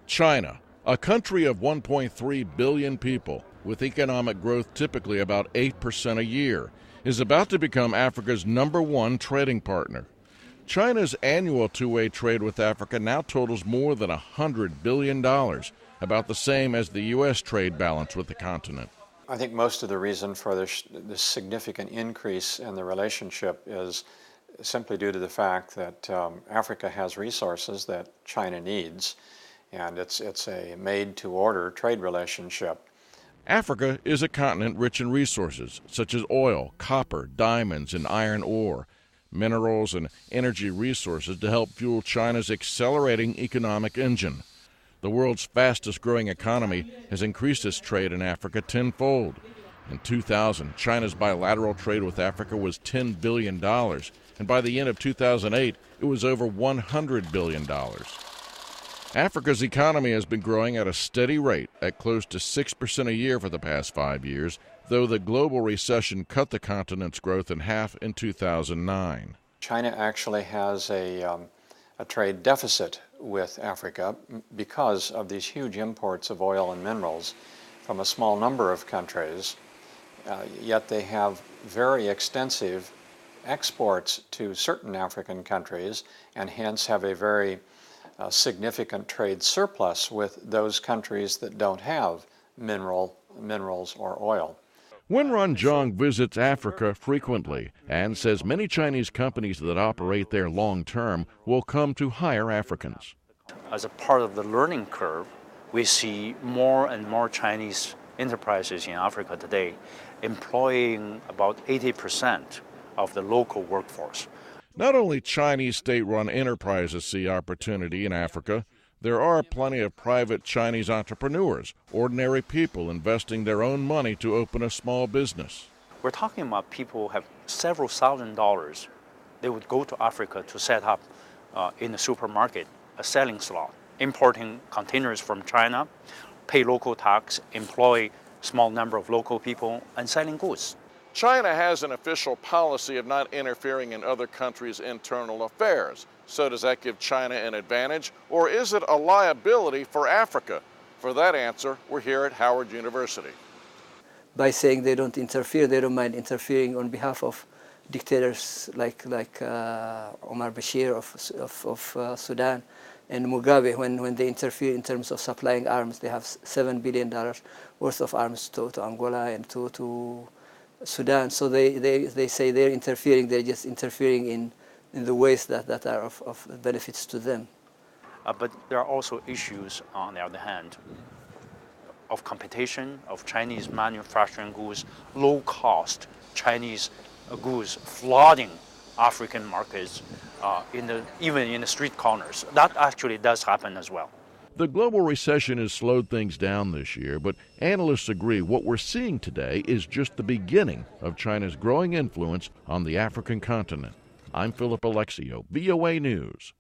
China, a country of 1.3 billion people, with economic growth typically about 8% a year, is about to become Africa's #1 trading partner. China's annual two-way trade with Africa now totals more than $100 billion, about the same as the U.S. trade balance with the continent. I think most of the reason for this significant increase in the relationship is simply due to the fact that Africa has resources that China needs, and it's a made-to-order trade relationship. Africa is a continent rich in resources such as oil, copper, diamonds, and iron ore, minerals and energy resources to help fuel China's accelerating economic engine. The world's fastest-growing economy has increased its trade in Africa tenfold. In 2000, China's bilateral trade with Africa was $10 billion, and by the end of 2008, it was over $100 billion. Africa's economy has been growing at a steady rate at close to 6% a year for the past 5 years, though the global recession cut the continent's growth in half in 2009. China actually has a trade deficit with Africa because of these huge imports of oil and minerals from a small number of countries, yet they have very extensive exports to certain African countries and hence have a very significant trade surplus with those countries that don't have minerals or oil. Wenrun Zhang visits Africa frequently and says many Chinese companies that operate there long-term will come to hire Africans. As a part of the learning curve, we see more and more Chinese enterprises in Africa today employing about 80% of the local workforce. Not only Chinese state-run enterprises see opportunity in Africa, there are plenty of private Chinese entrepreneurs, ordinary people investing their own money to open a small business. We're talking about people who have several $1,000s. They would go to Africa to set up in a supermarket a selling slot, importing containers from China, pay local tax, employ small number of local people, and selling goods. China has an official policy of not interfering in other countries' internal affairs. So does that give China an advantage, or is it a liability for Africa? For that answer, we're here at Howard University. By saying they don't interfere, they don't mind interfering on behalf of dictators like Omar Bashir of Sudan and Mugabe. When they interfere in terms of supplying arms, they have $7 billion worth of arms to Angola and to Sudan. So they say they're interfering, they're just interfering in the ways that are of benefits to them. But there are also issues, on the other hand, of competition, of Chinese manufacturing goods, low-cost Chinese goods flooding African markets, even in the street corners. That actually does happen as well. The global recession has slowed things down this year, but analysts agree what we're seeing today is just the beginning of China's growing influence on the African continent. I'm Philip Alexio, VOA News.